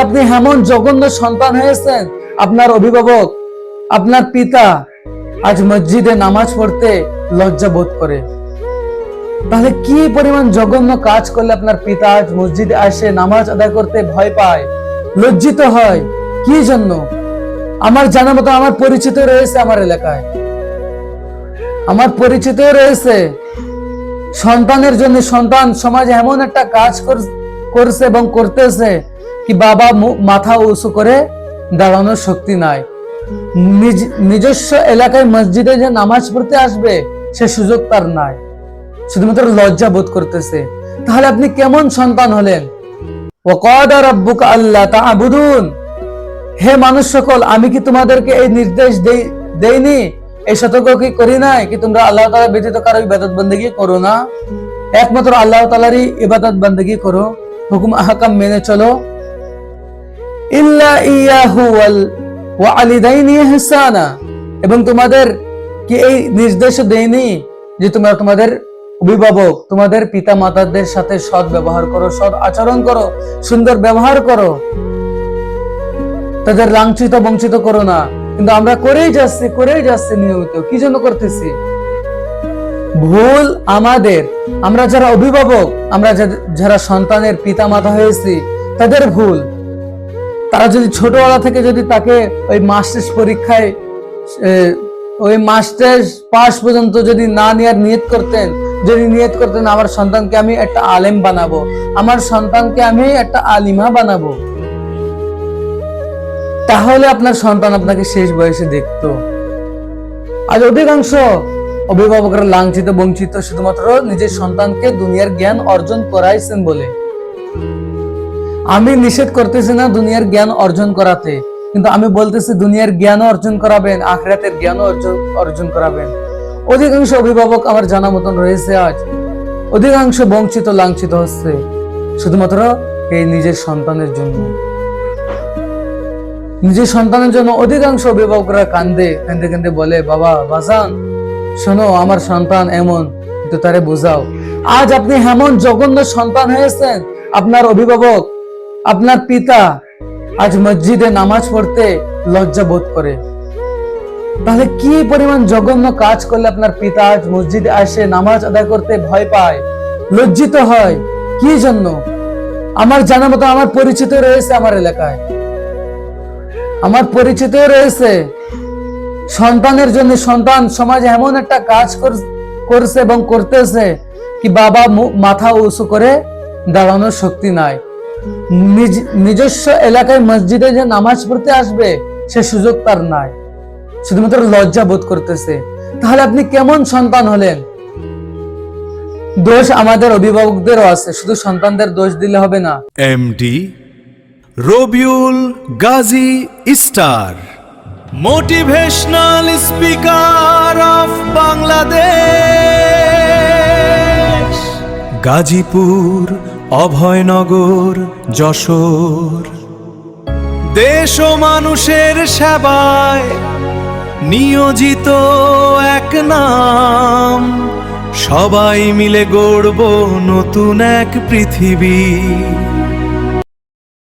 আপনি এমন জঘন্য সন্তান হয়েছেন, আপনার অভিভাবক, আপনার পিতা আজ মসজিদে নামাজ পড়তে লজ্জা বোধ করে। তাহলে কি পরিমাণ জঘন্য কাজ করলে আপনার পিতা আজ মসজিদে আসে নামাজ আদায় করতে ভয় পায়, লজ্জিত হয়? কি জন্য? আমার জানা মতো আমার পরিচিত রয়েছে, আমার এলাকায় আমার পরিচিত রয়েছে, সন্তানের জন্য সন্তান সমাজে এমন একটা কাজ করছে এবং করতেছে কি বাবা মাথা উঁচু করে দাঁড়ানোর শক্তি নাই, নিজস্ব এলাকায় মসজিদে যে নামাজ পড়তে আসবে সে সুযোগ তার নাই, শুধুমাত্র লজ্জা বোধ করতেছে। তাহলে আপনি কেমন সন্তান হলেন? ওয়াকাদা রাব্বুকা আল্লা তা'বুদুন, হে মানুষ সকল, আমি কি তোমাদেরকে এই নির্দেশ দেইনি, এই সতর্ক কি করি নাই কি তোমরা আল্লাহ তাআলা ব্যতীত কারো ইবাদত বন্দেগী করো না, একমাত্র আল্লাহ তাআলারই ইবাদত বন্দেগী করো, হুকুম আহকাম মেনে চলো। ইল্লা ইয়াহু ওয়া আলিদাইনি ইহসানা, এবং তোমাদের কি এই নির্দেশ দেইনি যে তোমরা তোমাদের অভিভাবক, তোমাদের পিতা মাতাদের সাথে সৎ ব্যবহার করো, সৎ আচরণ করো, সুন্দর ব্যবহার করো, তাদের লাঞ্ছিত বঞ্চিত করো না। কিন্তু আমরা করেই যাচ্ছি নিয়মিত। কি জন্য করতেছি? ভুল আমাদের, আমরা যারা অভিভাবক, আমরা যারা সন্তানের পিতা মাতা হয়েছি তাদের ভুল। তারা যদি ছোটবেলা থেকে যদি তাকে ওই মাস্টার্স পরীক্ষায় ওই মাস্টার্স পাস পর্যন্ত যদি না নেওয়ার নিয়ত করতেন আমার সন্তানকে আমি একটা আলেম বানাবো, আমার সন্তানকে আমি একটা আলিমা বানাবো, তাহলে আপনার সন্তান আপনাকে শেষ বয়সে দেখতো। আজ অধিকাংশ অভিভাবকরা লাঞ্ছিত বঞ্চিত শুধুমাত্র নিজের সন্তানকে দুনিয়ার জ্ঞান অর্জন করাইছেন বলে। আমি নিষেধ করতেছি না দুনিয়ার জ্ঞান অর্জন করাতে, কিন্তু আমি বলতেছি দুনিয়ার জ্ঞান অর্জন করাবেন, আখিরাতের জ্ঞান অর্জন করাবেন। অধিকাংশ অভিভাবক আমার জানা মতন রয়েছে আজ অধিকাংশ বঞ্চিত লাঞ্ছিত হচ্ছে শুধুমাত্র এই নিজের সন্তানের জন্য। নিজের সন্তানের জন্য অধিকাংশ অভিভাবকরা কান্দে বলে, বাবা বাজান শোনো, আমার সন্তান এমন, কিন্তু তারে বোঝাও। আজ আপনি এমন জঘন্য সন্তান হয়েছেন, আপনার অভিভাবক, আপনার পিতা আজ মসজিদে নামাজ পড়তে লজ্জা বোধ করে। তাহলে কি পরিমাণ জঘন্য কাজ করলে আপনার পিতা আজ মসজিদে আসে নামাজ আদায় করতে ভয় পায়, লজ্জিত হয়? কি জন্য? আমার জানা মতো আমার পরিচিত রয়েছে, আমার এলাকায় আমার পরিচিত রয়েছে, সন্তানের জন্য সন্তান সমাজে এমন একটা কাজ করছে এবং করতেছে কি বাবা মাথা উঁচু করে দাঁড়ানোর শক্তি নাই, নিজস্ব এলাকায় মসজিদে যে নামাজ পড়তে আসবে সে সুযোগ তার নাই, শুধুমাত্র লজ্জা বোধ করতেছে। তাহলে আপনি কেমন সন্তান হলেন? দোষ আমাদের অভিভাবকদেরও আছে, শুধু সন্তানদের দোষ দিলে হবে না। MD Rabiul Gazi star, motivational speaker of Bangladesh, Gazipur, Abhaynagar, Jessore. দেশ ও মানুষের সেবায় নিয়োজিত এক নাম, সবাই মিলে গড়ব নতুন এক পৃথিবী।